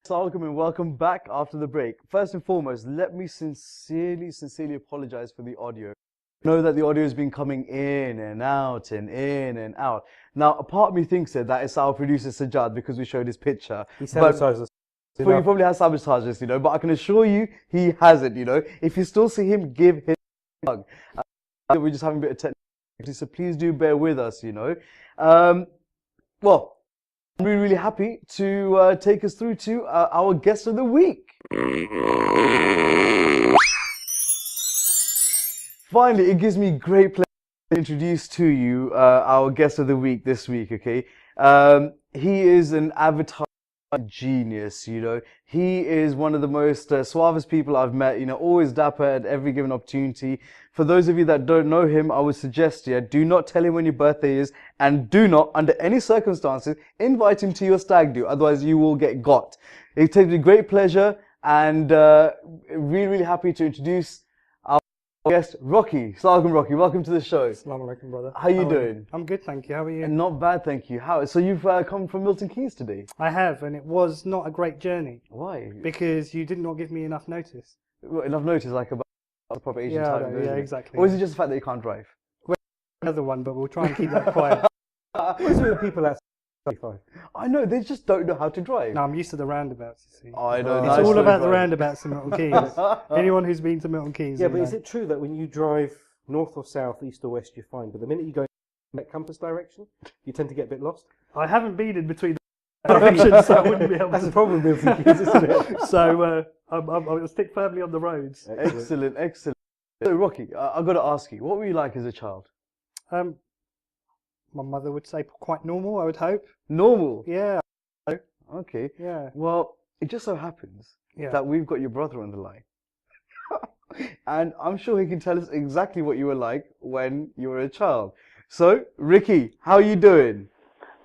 Welcome and welcome back after the break. First and foremost, let me sincerely apologize for the audio. I know that the audio has been coming in and out and in and out. Now, a part of me thinks that it's our producer Sajjad because we showed his picture. He sabotaged us. He probably has sabotaged us, but I can assure you he hasn't, If you still see him, give him a hug. We're just having a bit of technical, so please do bear with us, Well, I'm really happy to take us through to our guest of the week. Finally, it gives me great pleasure to introduce to you our guest of the week this week, okay? He is an avatar genius, He is one of the most suavest people I've met, always dapper at every given opportunity. For those of you that don't know him, I would suggest, do not tell him when your birthday is, and do not, under any circumstances, invite him to your stag do, otherwise you will get got. It takes me great pleasure, and really happy to introduce our guest, Rocky. Assalamu Rocky, welcome to the show. Assalamu alaikum, brother. How you doing? I'm good, thank you. How are you? Not bad, thank you. So you've come from Milton Keynes today? I have, and it was not a great journey. Why? Because you did not give me enough notice. Well, enough notice, like about the proper Asian time. Yeah, exactly. Or is it just the fact that you can't drive? Well, another one, but we'll try and keep that quiet. What's with people at 35? I know, they just don't know how to drive. No, I'm used to the roundabouts, you see. I know. It's all about the roundabouts in Milton Keynes. Anyone who's been to Milton Keynes. Yeah, but is it true that when you drive north or south, east or west, you're fine, but the minute you go in that compass direction, you tend to get a bit lost? I haven't been in between the directions, so I wouldn't be able That's to. the problem with Milton Keynes, isn't it? So I'll stick firmly on the roads. Excellent. So, Rocky, I've got to ask you, what were you like as a child? My mother would say quite normal, I would hope. Normal? Yeah. Okay. Yeah. Well, it just so happens that we've got your brother on the line. And I'm sure he can tell us exactly what you were like when you were a child. So, Ricky, how are you doing?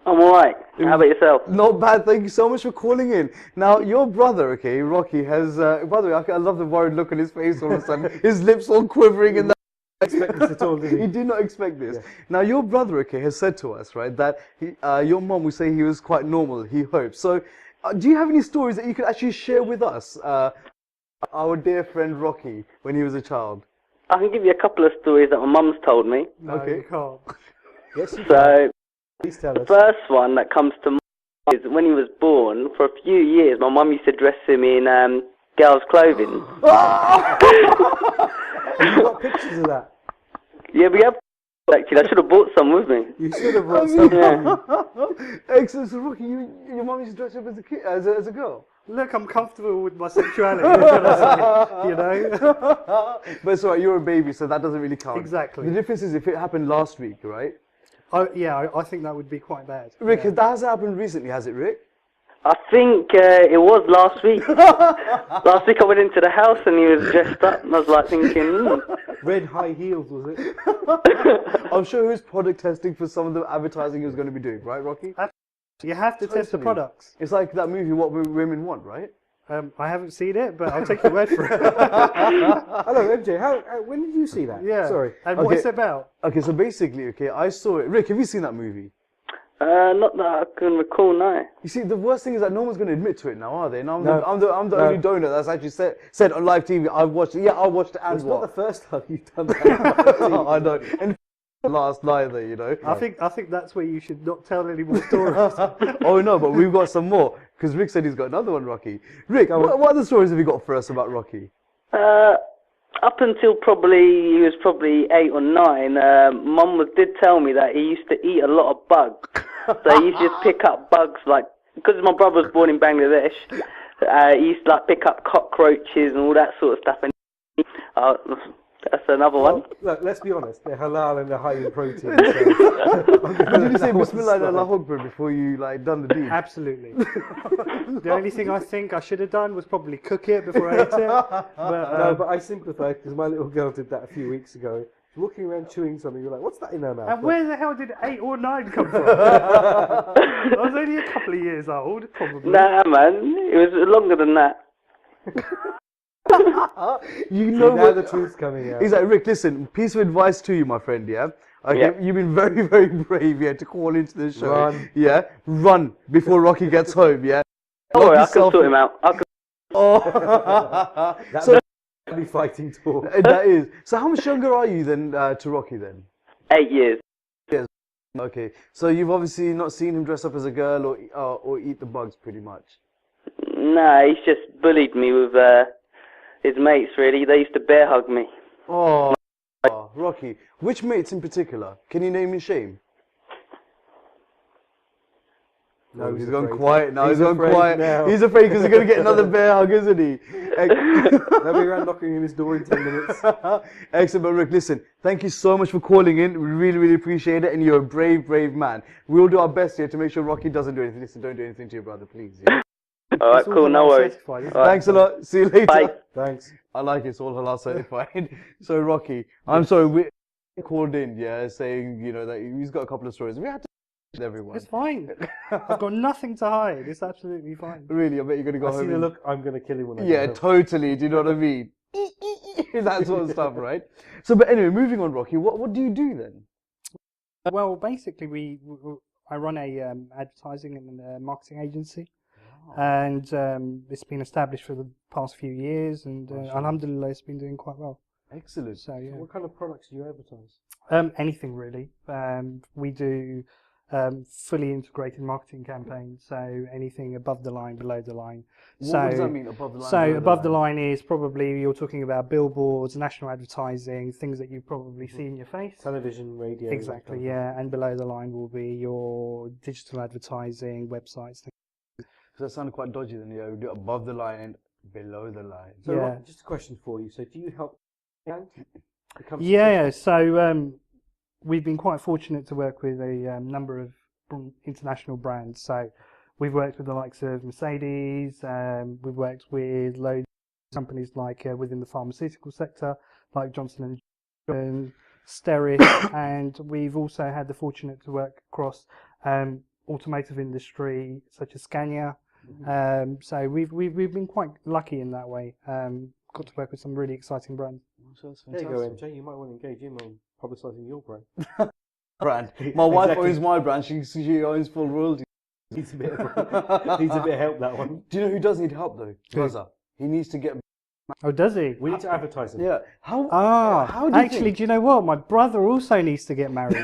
I'm alright. How about yourself? Not bad, thank you so much for calling in. Now, your brother, okay, Rocky, has, by the way, I love the worried look on his face all of a sudden. His lips all quivering and Expect this at all, did he? He did not expect this. Yeah. Now, your brother, okay, has said to us, right, that your mom would say he was quite normal, he hopes. So, do you have any stories that you could actually share with us, our dear friend Rocky, when he was a child? I can give you a couple of stories that my mum's told me. No, okay. You can't. Yes, you So, please tell the us. first one that comes to mind is when he was born, for a few years, my mum used to dress him in girls' clothing. Have you got pictures of that? Yeah, we have actually. I should have brought some with me. You should have brought some. Yeah. Excellent. So, Rocky, your mum used to dress up as a kid, as a girl? Look, I'm comfortable with my sexuality, can I say, But it's alright, you're a baby, so that doesn't really count. Exactly. The difference is if it happened last week, right? I think that would be quite bad. Rick, that hasn't happened recently, has it, Rick? I think it was last week. Last week I went into the house and he was dressed up and I was like thinking, Red high heels, was it? I'm sure he was product testing for some of the advertising he was going to be doing, right, Rocky? You have to test the products. It's like that movie, What Women Want, right? I haven't seen it, but I'll take your word for it. Hello, MJ. When did you see that? Yeah. Sorry. And what's it about? Okay, so basically, I saw it. Rick, have you seen that movie? not that I can recall now. You see, the worst thing is that no one's going to admit to it now, are they? And I'm No. the only donor that's actually said on live TV. I've watched it. Yeah, I watched it. And It's not the first time you've done that. I know. And last neither, I think that's where you should not tell any more stories. Oh no, but we've got some more because Rick said he's got another one, Rocky. Rick, what other stories have you got for us about Rocky? Up until he was probably 8 or 9, Mum did tell me that he used to eat a lot of bugs. So he used to just pick up bugs, like, because my brother was born in Bangladesh, he used to like pick up cockroaches and all that sort of stuff. And that's another one. Look, let's be honest, they're halal and they're high in protein. So Did you say Bismillah and Allah Akbar before you done the deed? Absolutely. The only thing I think I should have done was probably cook it before I ate it. But, no, but I sympathise because my little girl did that a few weeks ago. walking around chewing something. You're like, what's that in her mouth? And where the hell did 8 or 9 come from? I was only a couple of years old, probably. Nah, man, it was longer than that. You know now what? the truth's coming out. He's like, Rick, listen, piece of advice to you, my friend, yeah? Okay, Yeah. you've been very, very brave, yeah, to call into the show. Run. Yeah? Run before Rocky gets home, yeah? Don't Lock worry, I can yourself sort in. him out. Oh. That's So, be fighting talk. that is. So how much younger are you than to Rocky then? 8 years. Okay, so you've obviously not seen him dress up as a girl or eat the bugs pretty much. Nah, he's just bullied me with his mates, really. They used to bear hug me. Oh, Rocky. Which mates in particular? Can you name and shame? No, he's he's gone afraid. quiet now. He's gone afraid quiet. now. He's afraid because he's going to get another bear hug, isn't he? They'll be around knocking on his door in 10 minutes. Excellent, but Rick, listen, thank you so much for calling in. We really, really appreciate it, and you're a brave, brave man. We'll do our best here to make sure Rocky doesn't do anything. Listen, don't do anything to your brother, please. Yeah? All right, It's all cool, no halal worries. certified, isn't it? All right. Thanks a lot. See you later. Bye. Thanks. I like it. It's all halal certified. So, Rocky, I'm sorry, we called in, yeah, saying, you know, that he's got a couple of stories. We had to everyone. It's fine. I've got nothing to hide. It's absolutely fine. Really, I bet you're going to go I home. see the and- look, I'm going to kill him when I Yeah, get home. totally. Do you know what I mean? That sort of stuff, right? So, but anyway, moving on, Rocky. What do you do then? Well, basically, I run a advertising and marketing agency, and it's been established for the past few years, and alhamdulillah, it's been doing quite well. Excellent. So yeah, What kind of products do you advertise? anything really. We do fully integrated marketing campaigns, so anything above the line, below the line. What does that mean, above the line? So below above the line is probably you're talking about billboards, national advertising, things that you probably see in your face. Television, radio. that Exactly, kind of yeah. And below the line will be your digital advertising, websites. Because that sounded quite dodgy then, yeah. We do above the line and below the line. So, Yeah. Rob, just a question for you. So, do you help become Yeah, so we've been quite fortunate to work with a number of international brands. So we've worked with the likes of Mercedes, we've worked with loads of companies like within the pharmaceutical sector, like Johnson & Johnson, Steris, and we've also had the fortunate to work across automotive industry such as Scania. So we've been quite lucky in that way. Got to work with some really exciting brands. So that's There you go, fantastic. MJ. You might want to engage him on publicising your brand. Brand. My wife Exactly. owns my brand. She owns full royalty. Needs a bit of help, that one. Do you know who does need help though? Raza. He needs to get. Oh, does he? We need to advertise him. Yeah. How? Ah, How do you actually, think? do you know what? My brother also needs to get married.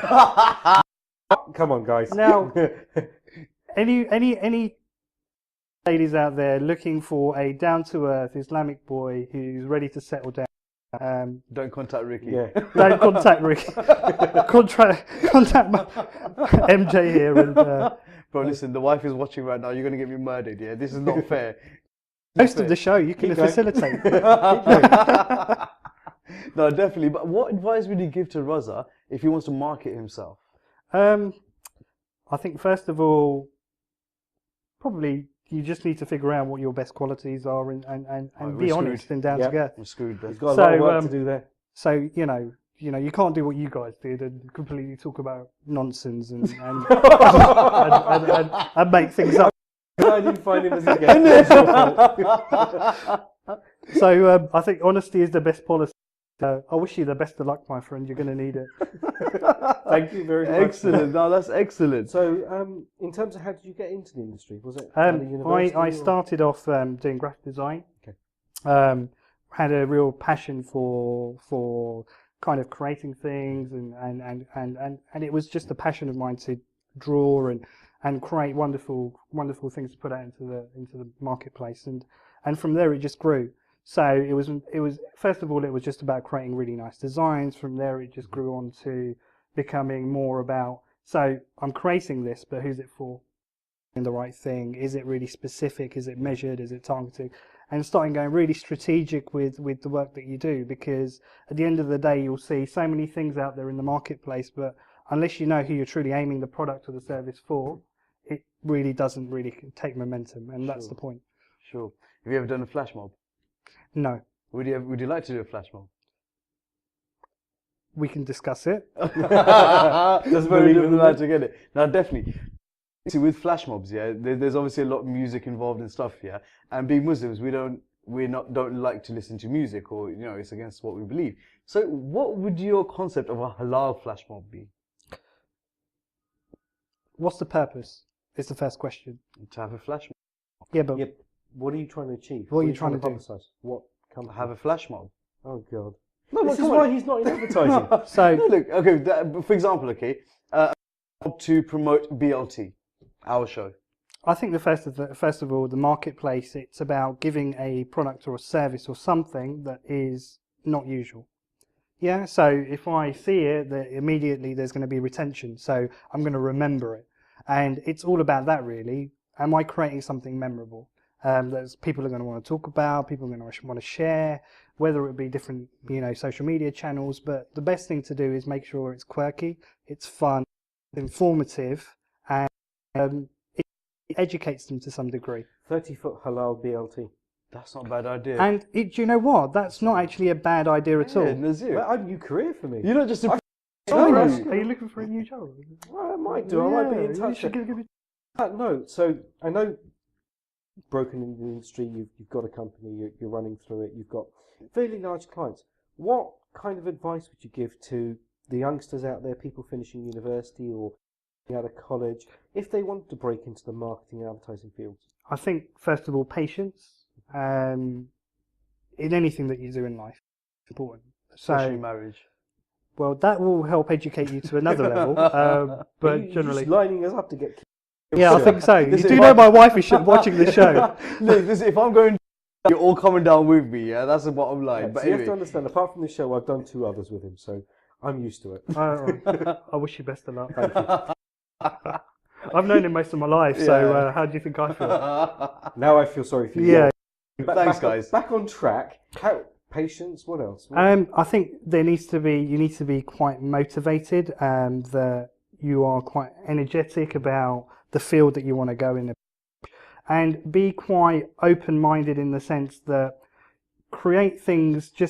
Come on, guys. Now, any ladies out there looking for a down-to-earth Islamic boy who's ready to settle down, Don't contact Ricky. Yeah. don't contact Rick. contact MJ here. And Bro, listen. The wife is watching right now. You're gonna get me murdered. Yeah. This is not fair. most of the show, you can Keep going. facilitate. No, definitely. But what advice would you give to Raza if he wants to market himself? I think first of all, probably you just need to figure out what your best qualities are and Right, be we're honest screwed. and down Yep. to earth. I'm screwed then. He's got a lot of So, work to do there. So you can't do what you guys did and completely talk about nonsense and and make things up. I didn't find him as a guest. It's your fault. So I think honesty is the best policy. I wish you the best of luck, my friend. You're going to need it. Thank you very much. Excellent. No, that's excellent. So, in terms of how did you get into the industry? Was it at a university? I or- started off doing graphic design. Okay. Had a real passion for kind of creating things and it was just a passion of mine to draw and create wonderful things to put out into the marketplace, and from there it just grew. So it was first of all, it was just about creating really nice designs. From there it just grew on to becoming more about, so I'm creating this, but who's it for? And the right thing, is it really specific, is it measured, is it targeted, and starting going really strategic with the work that you do, because at the end of the day you'll see so many things out there in the marketplace, but unless you know who you're truly aiming the product or the service for, it really doesn't really take momentum, and that's the point. Sure. Have you ever done a flash mob? No. Would you like to do a flash mob? we can discuss it. That's very different to get it. Now, definitely. See, with flash mobs, yeah, there's obviously a lot of music involved and stuff, yeah. And being Muslims, we don't like to listen to music, or it's against what we believe. So, what would your concept of a halal flash mob be? What's the purpose? Is the first question. To have a flash mob. Yeah, but What are you trying to achieve? What are you trying to do? publicise? What company? Have a flash mob. Oh God. No, This is why he's not in advertising. so No, look, okay. For example, okay, to promote BLT, our show. I think first of all, the marketplace, it's about giving a product or a service or something that is not usual. Yeah, so if I see it, that immediately there's going to be retention, so I'm going to remember it. And it's all about that, really. Am I creating something memorable that people are going to want to talk about, people are going to want to share, whether it be different, social media channels. But the best thing to do is make sure it's quirky, it's fun, informative, and it educates them to some degree. 30-foot halal BLT. That's not a bad idea. And do you know what? That's not actually a bad idea at all. Nazir. Well, a new career for me. You're not just a... Are you looking for a new job? Well, I might do. I might be in touch. No, so I know broken in the industry. You've got a company. You're running through it. You've got fairly large clients. What kind of advice would you give to the youngsters out there, people finishing university or out of college, if they want to break into the marketing and advertising fields? I think first of all, patience. In anything that you do in life, it's important. Especially marriage. Well, that will help educate you to another level. But You're generally, just lining us up to get. yeah, I think so. You do know my wife is watching the show. Look, if I'm going, you're all coming down with me. Yeah, that's the bottom line. Right, But so you anyway. have to understand. Apart from this show, I've done 2 others with him, so I'm used to it. I wish you best of luck. Thank you. I've known him most of my life, so how do you think I feel? Now I feel sorry for you. Yeah. Thanks, guys. Back on track. Patience. What else? I think you need to be quite motivated, that you are quite energetic about the field that you want to go in, and be quite open-minded in the sense that create things. I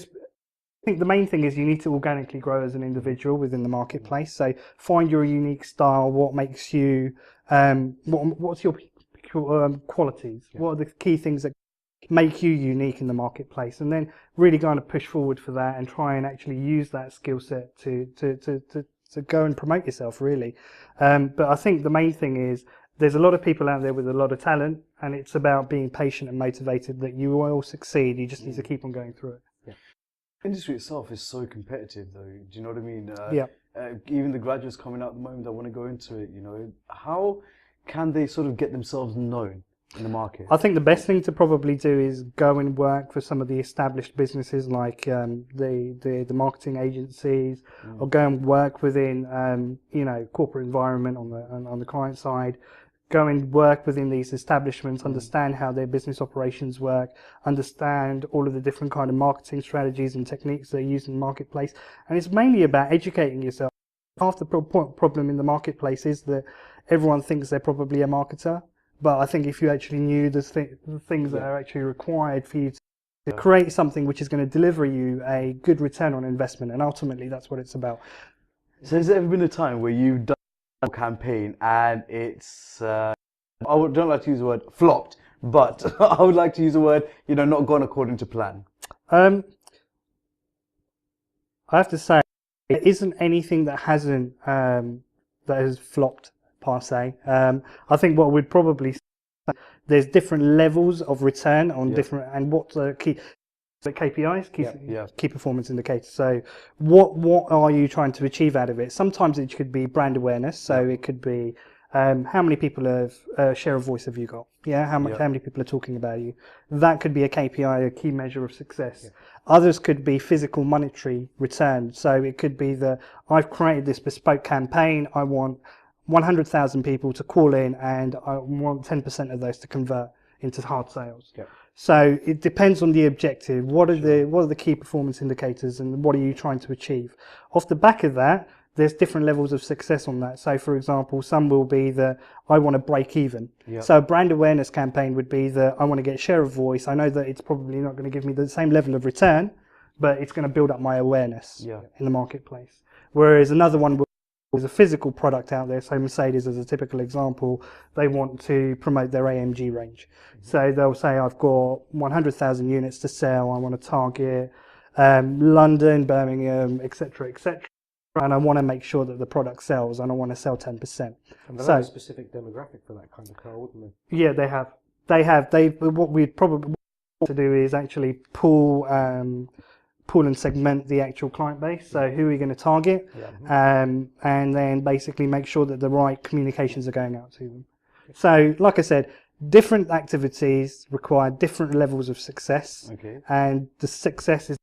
think the main thing is you need to organically grow as an individual within the marketplace. So find your unique style. What makes you? What's your qualities? Yeah. What are the key things that make you unique in the marketplace, and then really going to push forward for that and try and actually use that skill set to go and promote yourself, really. But I think the main thing is there's a lot of people out there with a lot of talent, and it's about being patient and motivated that you will succeed. You just need to keep on going through it. Yeah. Industry itself is so competitive, though. Do you know what I mean? Yeah. Even the graduates coming out at the moment that want to go into it, how can they sort of get themselves known in the market? I think the best thing to probably do is go and work for some of the established businesses like the marketing agencies, or go and work within corporate environment on the client side. Go and work within these establishments, understand how their business operations work, understand all of the different kind of marketing strategies and techniques they use in the marketplace. And it's mainly about educating yourself. Half the problem in the marketplace is that everyone thinks they're probably a marketer. But I think if you actually knew the things that are actually required for you to create something which is going to deliver you a good return on investment, and ultimately that's what it's about. So has there ever been a time where you've done a campaign and it's, don't like to use the word flopped, but I would like to use the word, not gone according to plan? I have to say, there isn't anything that hasn't, that has flopped. Per se. I think what we'd probably say, there's different levels of return on different, and what the key KPIs, key performance indicators. So what are you trying to achieve out of it? Sometimes it could be brand awareness. So it could be how many people have share of voice have you got? Yeah, how many people are talking about you? That could be a KPI, a key measure of success. Others could be physical monetary return. So it could be that I've created this bespoke campaign. I want 100,000 people to call in, and I want 10% of those to convert into hard sales. Yeah. So it depends on the objective. What are the key performance indicators, and what are you trying to achieve? Off the back of that, there's different levels of success on that. So, for example, some will be that I want to break even. Yep. So a brand awareness campaign would be that I want to get share of voice. I know that it's probably not going to give me the same level of return, but it's going to build up my awareness Yeah. in the marketplace. Whereas another one is a physical product out there. So Mercedes, as a typical example, they want to promote their AMG range. So they'll say, I've got 100,000 units to sell. I want to target London, Birmingham, etc., etc. And I want to make sure that the product sells, and I want to sell 10%. And they So- have a specific demographic for that kind of car, wouldn't they? Yeah, they have. What we'd probably want to do is actually pool and segment the actual client base. So who are we going to target? And then basically make sure that the right communications are going out to them. So, like I said, different activities require different levels of success, Okay. and the success is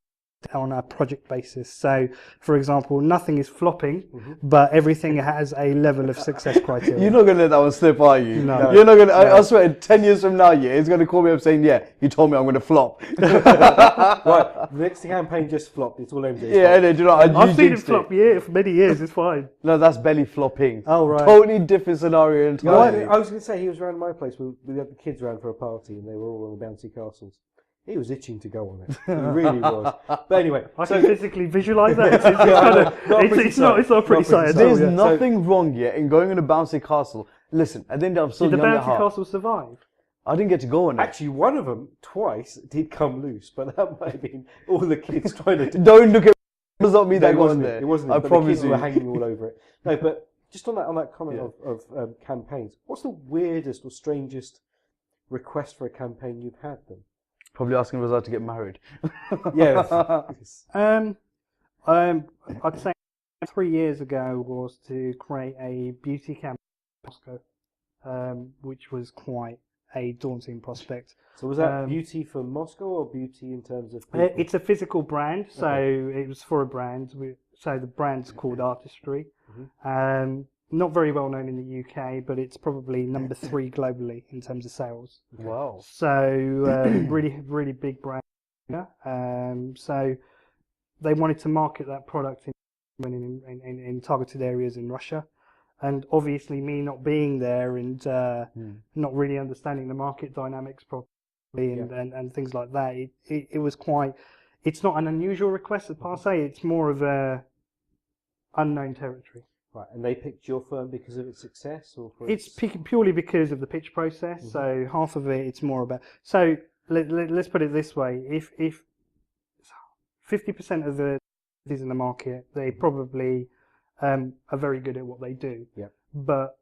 on a project basis. So, for example, nothing is flopping, but everything has a level of success criteria. You're not going to let that one slip, are you? No. You're not going to, I swear, 10 years from now, yeah, he's going to call me up saying, yeah, you told me I'm going to flop. Right, the next campaign just flopped. It's all MJ's Yeah, fault. no, do you know, I've you seen it jinxed flop for many years, it's fine. No, that's belly flopping. Oh, right. Totally different scenario entirely. I was going to say, he was around my place. We had the kids around for a party, and they were all on the bouncy castles. He was itching to go on it. He really was. But anyway, I can physically visualise that. It's not a pretty sight at all. There's Yeah. nothing wrong yet in going on a bouncy castle. Listen, I think I'm still Did the young at bouncy heart. castle survive? I didn't get to go on it. actually, one of them twice did come loose, but that might have been all the kids trying to do. Don't look at it. It's not me No, that it got on wasn't there. it. It wasn't. I But the promise kids you. were hanging all over it. No, but just on that comment Yeah. of campaigns, what's the weirdest or strangest request for a campaign you've had then? Probably asking Raza to get married. Yeah. I'd say 3 years ago was to create a beauty campaign in Moscow, which was quite a daunting prospect. So was that beauty for Moscow or beauty in terms of people? It's a physical brand, so it was for a brand. So the brand's called Artistry. Not very well known in the UK, but it's probably number 3 globally in terms of sales. Wow. So really, really big brand. So they wanted to market that product in targeted areas in Russia, and obviously me not being there and not really understanding the market dynamics properly and things like that. It was quite. It's not an unusual request per se. It's more of a unknown territory. Right, and they picked your firm because of its success, or for It's purely because of the pitch process. So half of it, it's more about. So let's put it this way: if 50% of the is in the market, they probably are very good at what they do. Yeah. But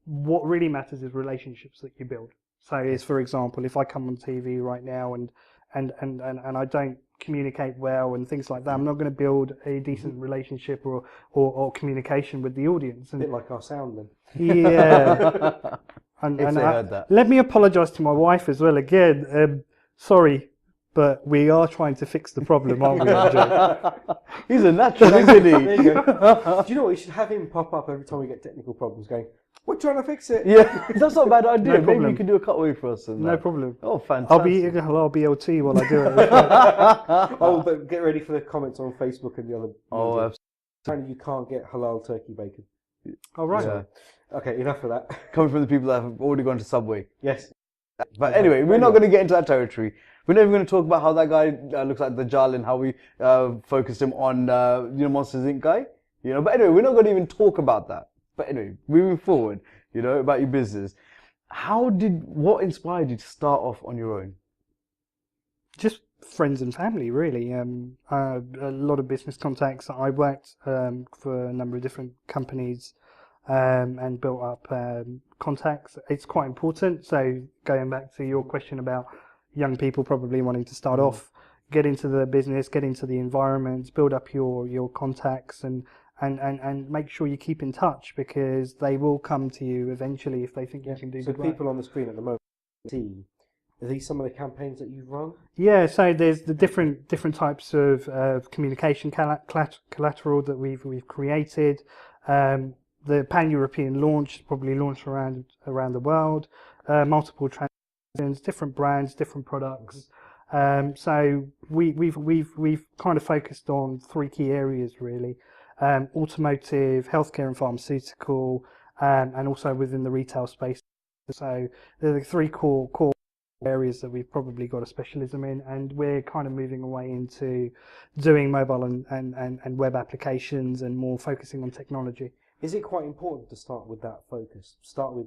what really matters is relationships that you build. So, is for example, if I come on TV right now and I don't communicate well and things like that, I'm not going to build a decent relationship or communication with the audience. a And bit like our sound then. yeah. And If they heard that. let me apologise to my wife as well. Again, sorry, but we are trying to fix the problem, aren't we, MJ? He's a natural, isn't he? There you go. Do you know what? You should have him pop up every time we get technical problems going, we're trying to fix it. Yeah, that's not a bad idea. No Maybe problem. you could do a cutaway for us. And No that. problem. Oh, fantastic. I'll be eating halal BLT while I do it. Oh, but get ready for the comments on Facebook and the other. Oh, media. absolutely. Apparently you can't get halal turkey bacon. All right. Yeah. Okay, enough of that. Coming from the people that have already gone to Subway. Yes. But anyway, we're not going to get into that territory. We're not even going to talk about how that guy looks like Dajjal and how we focused him on, Monsters Inc. guy. But anyway, we're not going to even talk about that. But anyway, moving forward, about your business. What inspired you to start off on your own? Just friends and family, really. A lot of business contacts. I worked for a number of different companies and built up contacts. It's quite important. So going back to your question about young people probably wanting to start off, get into the business, get into the environment, build up your contacts and make sure you keep in touch, because they will come to you eventually if they think you can do So good work. people on the screen at the moment, are these some of the campaigns that you've run? Yeah, so there's the different types of communication collateral that we've created. The pan-European launch, probably launched around the world. Multiple transactions, different brands, different products. So we've kind of focused on 3 key areas really: automotive, healthcare and pharmaceutical, and also within the retail space. So they're the 3 core areas that we've probably got a specialism in, and we're kind of moving away into doing mobile and web applications and more focusing on technology. Is it quite important to start with that focus? Start with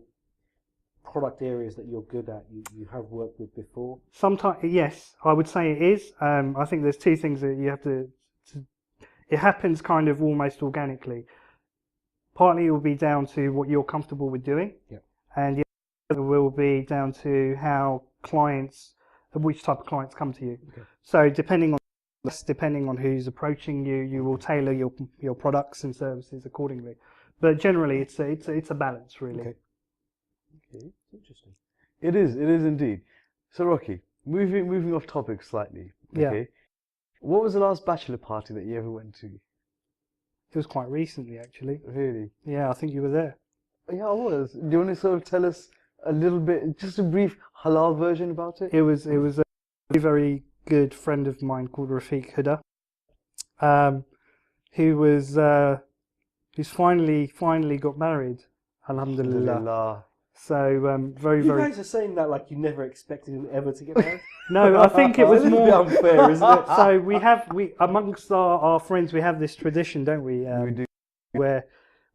product areas that you're good at, you have worked with before? Sometimes, yes, I would say it is. I think there's two things that you have to it happens kind of almost organically. Partly it will be down to what you're comfortable with doing, and the other will be down to how clients, which type of clients come to you. So depending on who's approaching you, you will tailor your products and services accordingly. But generally, it's a balance, really. Okay, interesting. It is indeed. So Rocky, moving off topic slightly. Okay. What was the last bachelor party that you ever went to? It was quite recently, actually. Really? Yeah, I think you were there. Yeah, I was. Do you want to sort of tell us a little bit, just a brief halal version about it? It was a very, very good friend of mine called Rafiq Huda, who's finally got married. Alhamdulillah. So very, You very. guys are saying that like you never expected him ever to get married. No, I think it was a little more bit unfair, isn't it? So we amongst our friends we have this tradition, don't we? We do. Where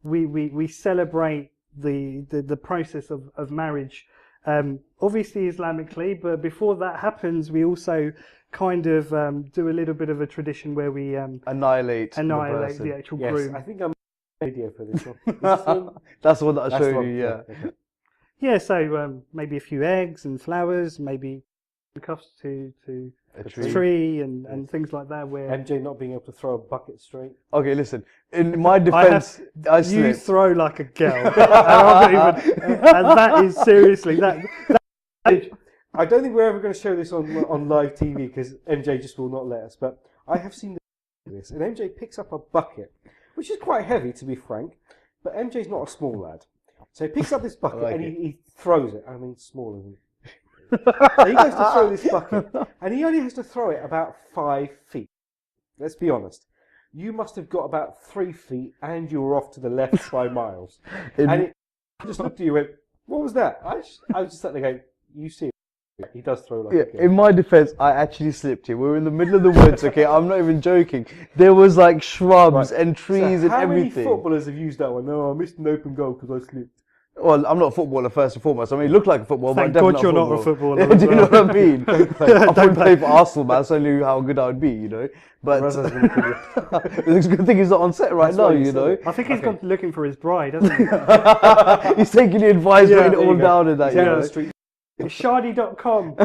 we celebrate the process of marriage, obviously Islamically, but before that happens, we also kind of do a little bit of a tradition where we annihilate the actual groom. I think I'm video for this one. Is this one? That's the one that I That's showed the you. one, Yeah. okay. Yeah, so maybe a few eggs and flowers, maybe cuffs to A a tree. tree and things like that. Where MJ not being able to throw a bucket straight. Okay, listen. In my defense, I you slipped. throw like a girl, and I'm not even, and that is seriously that I don't think we're ever going to show this on live TV because MJ just will not let us. But I have seen this, and MJ picks up a bucket, which is quite heavy to be frank. But MJ's not a small lad, so he picks up this bucket and he throws it. I mean, smaller than. So he goes to throw this bucket, and he only has to throw it about 5 feet. Let's be honest. You must have got about 3 feet, and you were off to the left by miles. And it just looked at you and went, "What was that?" I was just sat there going, "You see, he does throw like a kid." In my defense, I actually slipped here. We were in the middle of the woods, okay? I'm not even joking. There was like shrubs and trees and How everything. many footballers have used that one? No, I missed an open goal because I slipped. Well, I'm not a footballer first and foremost. I mean, it looked like a footballer, Thank but I'm God definitely you're not a footballer. Do you know what I mean? I Don't wouldn't play for Arsenal, man, so I knew how good I would be, you know. But Raza's gonna kill you. it's a good thing he's not on set right That's now, why you you said know. it. I think he's gone looking for his bride, hasn't he? He's taking the advice, Yeah, writing it there all you go. down and that, He's you out on know. the street. Shardy.com.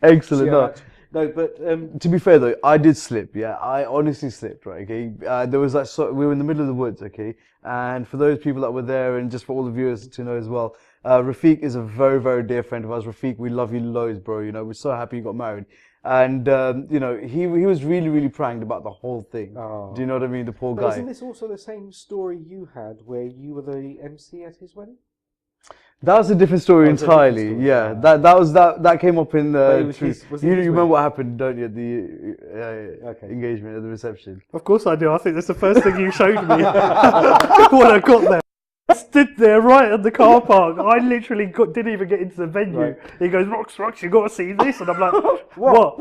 Excellent. No. No, but To be fair though, I did slip. Yeah, I honestly slipped. Right. Okay. There was like we were in the middle of the woods. Okay. And for those people that were there, and just for all the viewers to know as well, Rafiq is a very, very dear friend of ours. Rafiq, we love you loads, bro. You know, we're so happy you got married. And you know, he was really, really pranged about the whole thing. Oh. Do you know what I mean? The poor But guy. isn't this also the same story you had where you were the MC at his wedding? That was a different story That was a different entirely. story, Yeah, yeah. that came up in But it the was truth. his- was it You his remember wedding? what happened, don't you? At the Okay. engagement, at the reception. Of course I do. I think that's the first thing you showed me when I got there. I stood there right at the car park. I literally didn't even get into the venue. Right. He goes, Rox, you got to see this. And I'm like, what?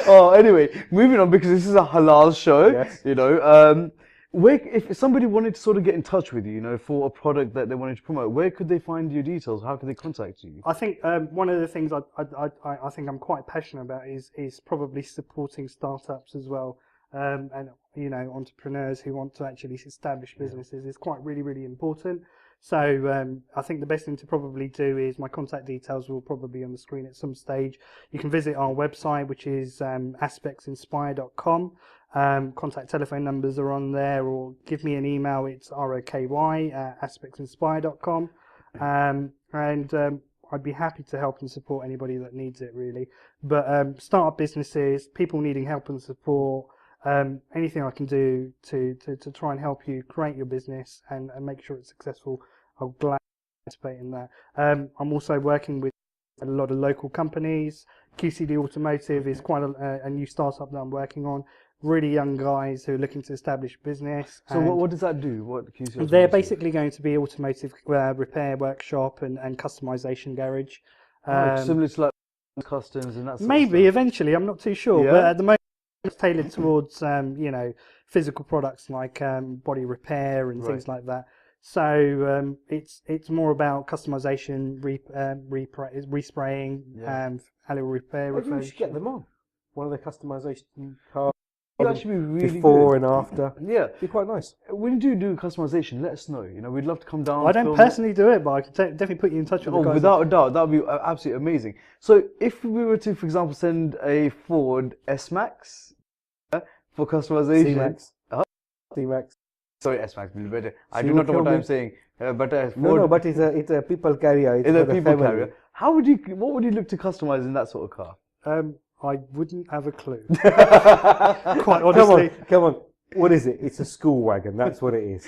Oh, anyway, moving on because this is a halal show. Yes. You know, if somebody wanted to sort of get in touch with you, you know, for a product that they wanted to promote, where could they find your details? How could they contact you? I think one of the things I think I'm quite passionate about is probably supporting startups as well, and you know, entrepreneurs who want to actually establish businesses is quite really important. So I think the best thing to probably do is my contact details will probably be on the screen at some stage. You can visit our website, which is aspectsinspire.com. Contact telephone numbers are on there, or give me an email. It's roky@aspectsinspire.com, and I'd be happy to help and support anybody that needs it, really. But startup businesses, people needing help and support, anything I can do to try and help you create your business and make sure it's successful, I'll gladly participate in that. I'm also working with a lot of local companies. QCD Automotive is quite a new startup that I'm working on. really young guys who are looking to establish business. So what does that do? What can you see? They're basically going to be automotive repair workshop and customization garage. Similar to like customs and that sort Maybe of stuff. eventually, I'm not too sure, Yeah? but at the moment it's tailored towards physical products like body repair and things like that. So it's more about customization, respraying, alloy repair. Maybe we should get them on one of the customization cars. It'd actually be really before good. and after. Yeah, It'd be quite nice. when you do customization, let us know. You know, we'd love to come down. I don't film personally do it, but I can definitely put you in touch with the guys. without a doubt, that would be absolutely amazing. So, if we were to, for example, send a Ford S-Max for customization, C-Max. Uh-huh. C-Max. Sorry, S-Max, will be better. I So do you not know will what kill I'm me. saying, but Ford, No, but it's a people carrier. It's in a for the people family. carrier. What would you look to customize in that sort of car? I wouldn't have a clue. Quite honestly. Come on. What is it? It's a school wagon. That's what it is.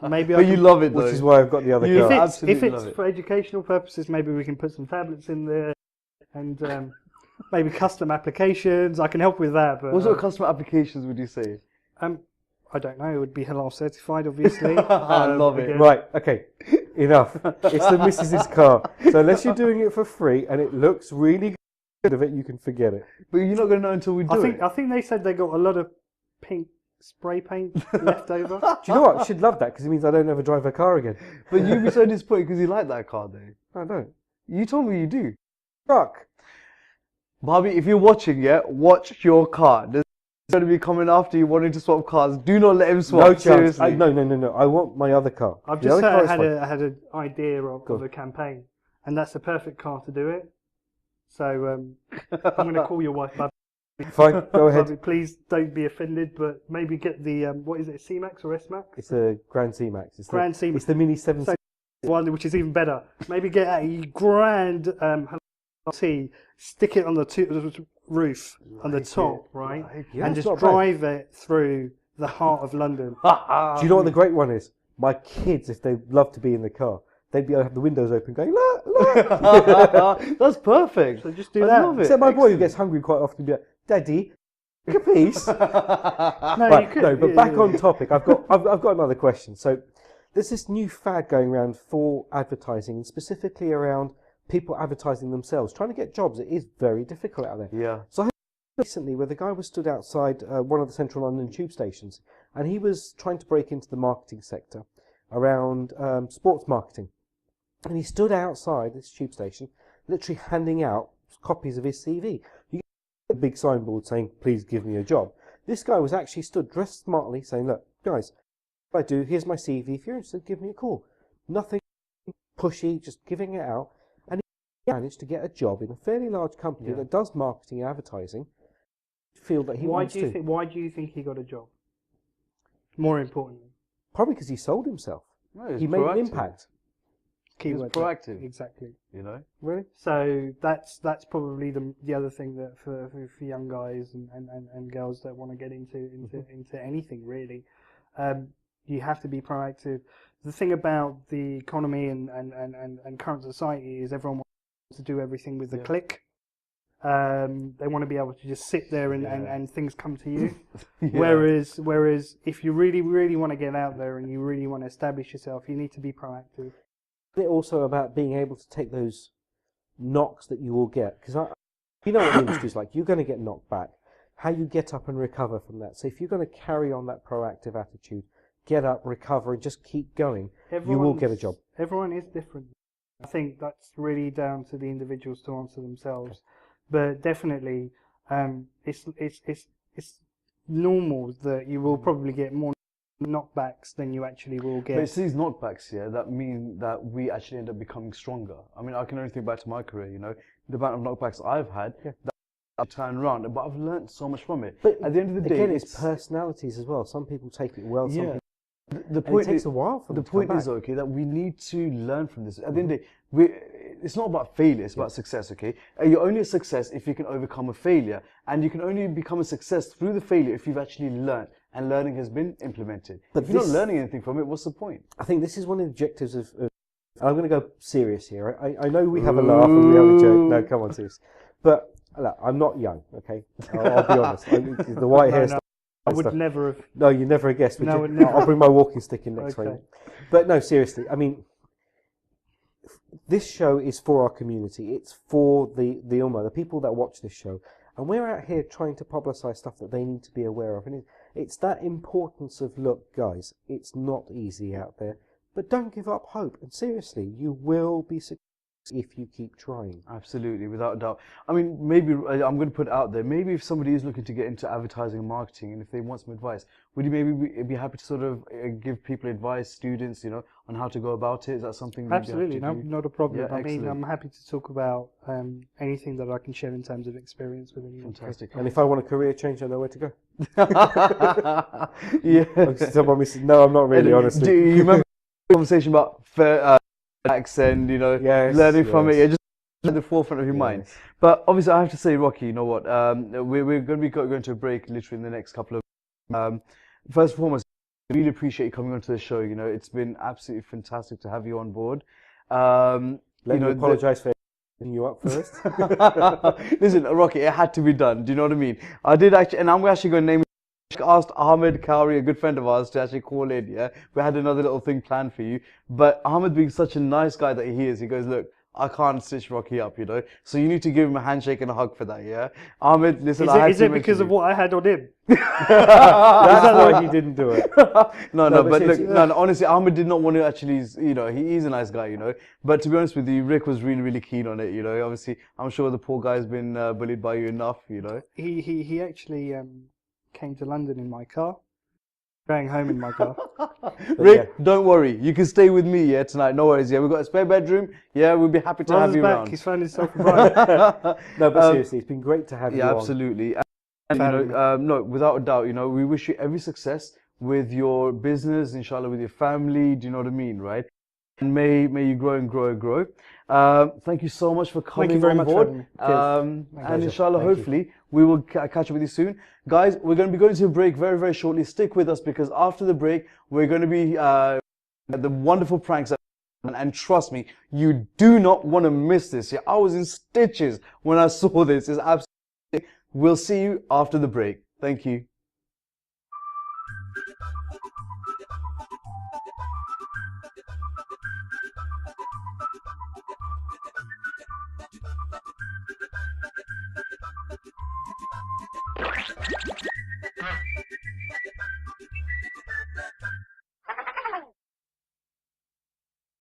Maybe But you love it though. Which is why I've got the other You- car. absolutely If love it's it. for educational purposes, maybe we can put some tablets in there and maybe custom applications. I can help with that. But What sort of customer applications would you say? I don't know. It would be halal certified, obviously. I love it. again. Right, okay. Enough. It's the missus's car. So unless you're doing it for free and it looks really good of it, you can forget it. But you're not going to know until we do it. I think they said they got a lot of pink spray paint left over. Do you know what? She'd love that because it means I don't ever drive her car again. But you'd be so disappointed because you like that car though. I don't. You told me you do. Fuck. Barbie, if you're watching, watch your car. There's going to be coming after you wanting to swap cars. Do not let him swap. No chance. Seriously. No. I want my other car. I've The just other car is had fine. an idea of a campaign, and that's the perfect car to do it. So I'm going to call your wife, Bubby. Fine, go ahead. Bubby, please don't be offended, but maybe get the what is it, C-Max or S-Max? It's a Grand C-Max. Grand C-Max. It's the Mini 7. One which is even better. Maybe get a grand T, stick it on the roof on the top, right, Yeah, and it's just not bad. drive it through the heart of London. Do you know what the great one is? My kids, if they love to be in the car, they'd be able to have the windows open going, look, look. That's perfect. So just do I that. love it. Except my boy who gets hungry quite often be like, Daddy, a piece. No, Right, you could. no, but back on topic, I've got another question. So there's this new fad going around for advertising, and specifically around people advertising themselves, trying to get jobs. It is very difficult out there. Yeah. So I heard recently where the guy was stood outside one of the central London tube stations, and he was trying to break into the marketing sector around sports marketing. And he stood outside this tube station, literally handing out copies of his CV. You get a big signboard saying, please give me a job. This guy was actually stood dressed smartly saying, look, guys, what I do, here's my CV. If you're interested, give me a call. Nothing pushy, just giving it out. And he managed to get a job in a fairly large company that does marketing and advertising. Feel that he wants to. Why do you think he got a job? More importantly, Probably because he sold himself. No, He made an impact. He was keyword proactive. exactly. You know. Really? So that's probably the other thing that for young guys and girls that want to get into anything really, you have to be proactive. The thing about the economy and current society is everyone wants to do everything with a click. They want to be able to just sit there and things come to you. Whereas if you really want to get out there and you really want to establish yourself, you need to be proactive. It's also about being able to take those knocks that you will get. Because you know what the industry's like. You're going to get knocked back. How you get up and recover from that. So if you're going to carry on that proactive attitude, get up, recover, and just keep going, you will get a job. Everyone is different. I think that's really down to the individuals to answer themselves. But definitely, it's normal that you will probably get more knockbacks than you actually will get. But it's these knockbacks here that mean that we actually end up becoming stronger. I mean, I can only think back to my career, you know, the amount of knockbacks I've had that I've turned around, but I've learned so much from it. But at the end of the day, again, it's personalities as well. Some people take it well, some people. The point it takes a while for them the to come point is, back. okay, that we need to learn from this. At the end of the day, it's not about failure, it's about success, okay? You're only a success if you can overcome a failure. And you can only become a success through the failure if you've actually learned and learning has been implemented. But if you're not learning anything from it, what's the point? I think this is one of the objectives of I'm going to go serious here. I know we have a laugh and we have a joke. No, come on, serious. But Look, I'm not young, okay? I'll be honest. The white hair no, stuff. I would never have. No, you never have guessed. No, Would would you? never. I'll bring my walking stick in next Okay. week. But no, seriously. I mean, this show is for our community. It's for the people that watch this show, and we're out here trying to publicise stuff that they need to be aware of. And it's that importance of, look, guys, it's not easy out there, but don't give up hope. And seriously, you will be successful if you keep trying. Absolutely, without a doubt. I mean, maybe I'm going to put it out there. Maybe if somebody is looking to get into advertising and marketing, and if they want some advice, would you maybe be happy to sort of give people advice, students, on how to go about it? Is that something? Absolutely, no, not a problem. Yeah, I mean, excellent. I'm happy to talk about anything that I can share in terms of experience with anyone. Fantastic. And if I want a career change, I know where to go. Yeah. Somebody said, no, I'm not really, honestly. Do you remember the conversation about accent, Yes, learning from it? yes. Yeah, just at the forefront of your mind. Yes. But obviously, I have to say, Rocky, you know what? We're going to be going to a break literally in the next couple of. First and foremost, I really appreciate you coming onto the show. It's been absolutely fantastic to have you on board. Let me apologise for putting you up first. Listen, Rocky, it had to be done. Do you know what I mean? I did actually, and I'm actually going to name. Asked Ahmed Kauri, a good friend of ours, to actually call in. Yeah, we had another little thing planned for you. But Ahmed, being such a nice guy that he is, he goes, look, I can't stitch Rocky up, so you need to give him a handshake and a hug for that. Yeah, Ahmed, listen, Is it because of what I had on him? That's why he didn't do it. No, but look, seriously. no, honestly, Ahmed did not want to actually, he's a nice guy, But to be honest with you, Rick was really, really keen on it, Obviously, I'm sure the poor guy's been bullied by you enough, He actually came to London in my car, going home in my car. Rick, don't worry, you can stay with me, tonight. No worries, we've got a spare bedroom. We'll be happy to have Raza's you back. around. He's found himself a bride. No, but seriously, it's been great to have you on. Absolutely. And, no, without a doubt, we wish you every success with your business, inshallah, with your family. Do you know what I mean, right? And may you grow and grow and grow. Thank you so much for coming Thank you very on much for board. having me. And inshallah, hopefully, we will catch up with you soon. Guys, we're going to be going to a break very, very shortly. Stick with us because after the break, we're going to be at the wonderful pranks. And trust me, you do not want to miss this. I was in stitches when I saw this. It's absolutely. We'll see you after the break. Thank you.